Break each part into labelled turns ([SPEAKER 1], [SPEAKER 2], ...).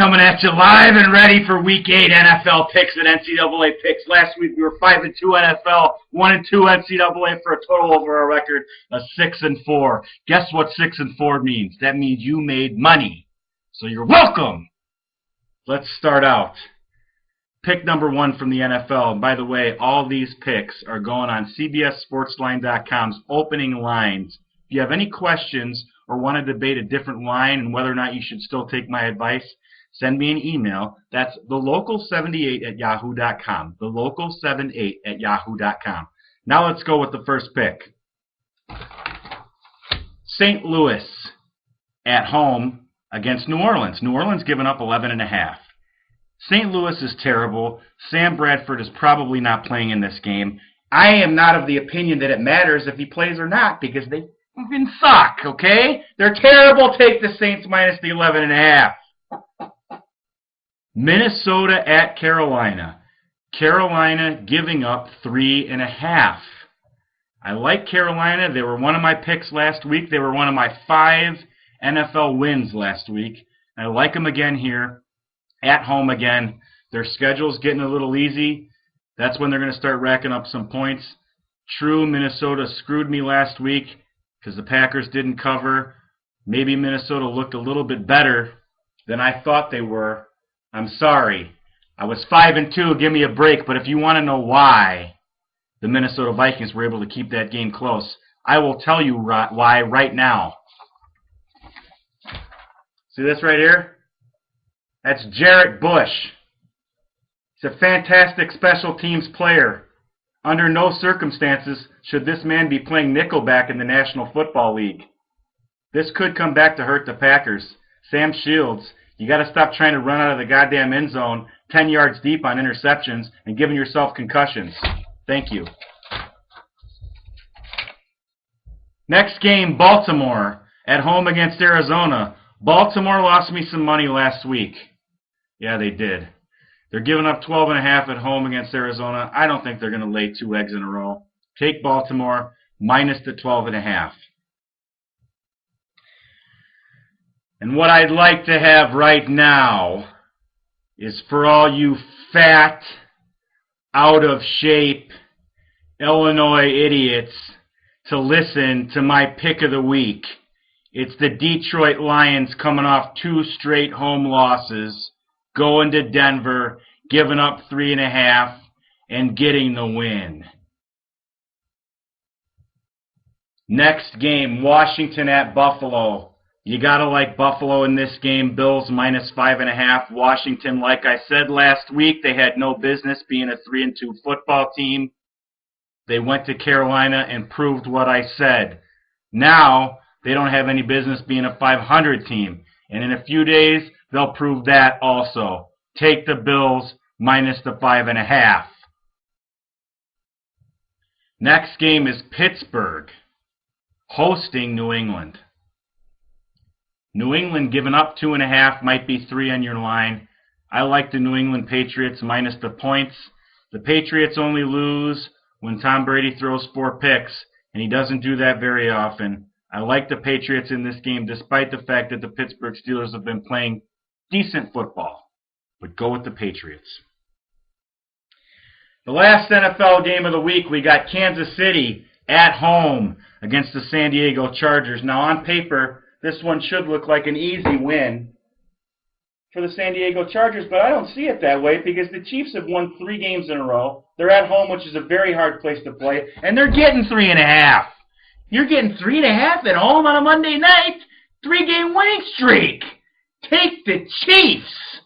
[SPEAKER 1] coming at you live and ready for Week 8 NFL picks and NCAA picks. Last week we were 5-2 NFL, 1-2 NCAA for a total overall record of 6-4. Guess what 6-4 means? That means you made money. So you're welcome. Let's start out. Pick number 1 from the NFL. And by the way, all these picks are going on CBSSportsLine.com's opening lines. If you have any questions or want to debate a different line and whether or not you should still take my advice, send me an email. That's thelocal78@yahoo.com. Thelocal78@yahoo.com. Now let's go with the first pick. St. Louis at home against New Orleans. New Orleans giving up 11.5. St. Louis is terrible. Sam Bradford is probably not playing in this game. I am not of the opinion that it matters if he plays or not because they fucking suck, okay? They're terrible. Take the Saints minus the 11.5. Minnesota at Carolina. Carolina giving up 3.5. I like Carolina. They were one of my picks last week. They were one of my 5 NFL wins last week. I like them again here. At home again. Their schedule's getting a little easy. That's when they're going to start racking up some points. True, Minnesota screwed me last week because the Packers didn't cover. Maybe Minnesota looked a little bit better than I thought they were. I'm sorry. I was 5-2. Give me a break. But if you want to know why the Minnesota Vikings were able to keep that game close, I will tell you why right now. See this right here? That's Jarrett Bush. He's a fantastic special teams player. Under no circumstances should this man be playing nickelback in the National Football League. This could come back to hurt the Packers. Sam Shields, you got to stop trying to run out of the goddamn end zone 10 yards deep on interceptions and giving yourself concussions. Thank you. Next game, Baltimore at home against Arizona. Baltimore lost me some money last week. Yeah, they did. They're giving up 12.5 at home against Arizona. I don't think they're going to lay 2 eggs in a row. Take Baltimore minus the 12.5. And what I'd like to have right now is for all you fat, out of shape Illinois idiots to listen to my pick of the week. It's the Detroit Lions coming off 2 straight home losses, going to Denver, giving up 3.5, and getting the win. Next game, Washington at Buffalo. You got to like Buffalo in this game. Bills minus 5.5. Washington, like I said last week, they had no business being a 3-2 football team. They went to Carolina and proved what I said. Now, they don't have any business being a 500 team. And in a few days, they'll prove that also. Take the Bills minus the 5.5. Next game is Pittsburgh hosting New England. New England giving up 2.5, might be 3 on your line. I like the New England Patriots minus the points. The Patriots only lose when Tom Brady throws 4 picks, and he doesn't do that very often. I like the Patriots in this game despite the fact that the Pittsburgh Steelers have been playing decent football. But go with the Patriots. The last NFL game of the week, we got Kansas City at home against the San Diego Chargers. Now on paper, this one should look like an easy win for the San Diego Chargers, but I don't see it that way because the Chiefs have won 3 games in a row. They're at home, which is a very hard place to play, and they're getting 3.5. You're getting 3.5 at home on a Monday night? 3-game winning streak. Take the Chiefs.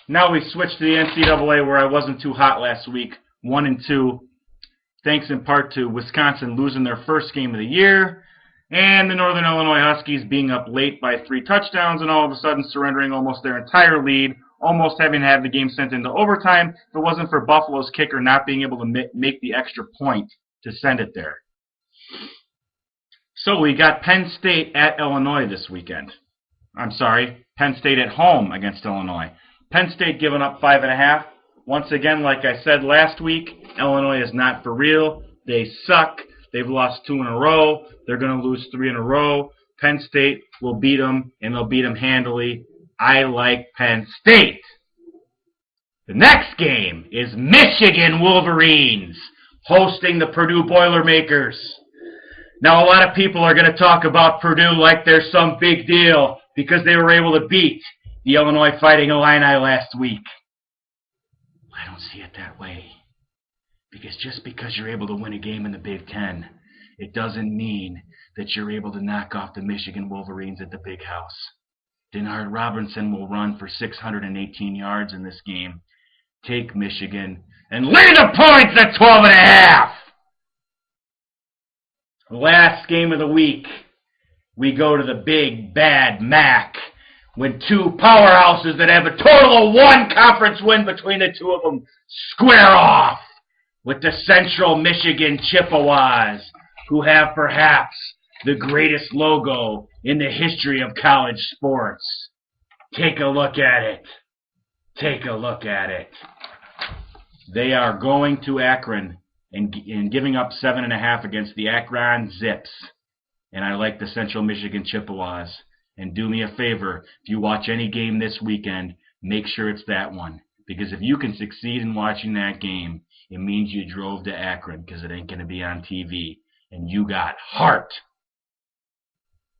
[SPEAKER 1] Now we switch to the NCAA where I wasn't too hot last week. 1-2. Thanks in part to Wisconsin losing their first game of the year, and the Northern Illinois Huskies being up late by 3 touchdowns and all of a sudden surrendering almost their entire lead, almost having to have the game sent into overtime if it wasn't for Buffalo's kicker not being able to make the extra point to send it there. So we got Penn State at Illinois this weekend. I'm sorry, Penn State at home against Illinois. Penn State giving up 5.5. Once again, like I said last week, Illinois is not for real. They suck. They've lost 2 in a row. They're going to lose 3 in a row. Penn State will beat them, and they'll beat them handily. I like Penn State. The next game is Michigan Wolverines hosting the Purdue Boilermakers. Now, a lot of people are going to talk about Purdue like they're some big deal because they were able to beat the Illinois Fighting Illini last week. I don't see it that way. Because just because you're able to win a game in the Big Ten, it doesn't mean that you're able to knock off the Michigan Wolverines at the Big House. Denard Robinson will run for 618 yards in this game. Take Michigan and lay the points at 12.5. Last game of the week, we go to the Big Bad MAC when two powerhouses that have a total of one conference win between the two of them square off with the Central Michigan Chippewas, who have perhaps the greatest logo in the history of college sports. Take a look at it. Take a look at it. They are going to Akron and giving up 7.5 against the Akron Zips. And I like the Central Michigan Chippewas. And do me a favor, if you watch any game this weekend, make sure it's that one. Because if you can succeed in watching that game, it means you drove to Akron because it ain't going to be on TV. And you got heart.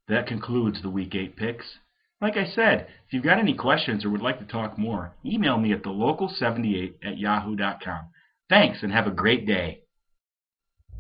[SPEAKER 1] That concludes the Week 8 picks. Like I said, if you've got any questions or would like to talk more, email me at thelocal78@yahoo.com. Thanks and have a great day.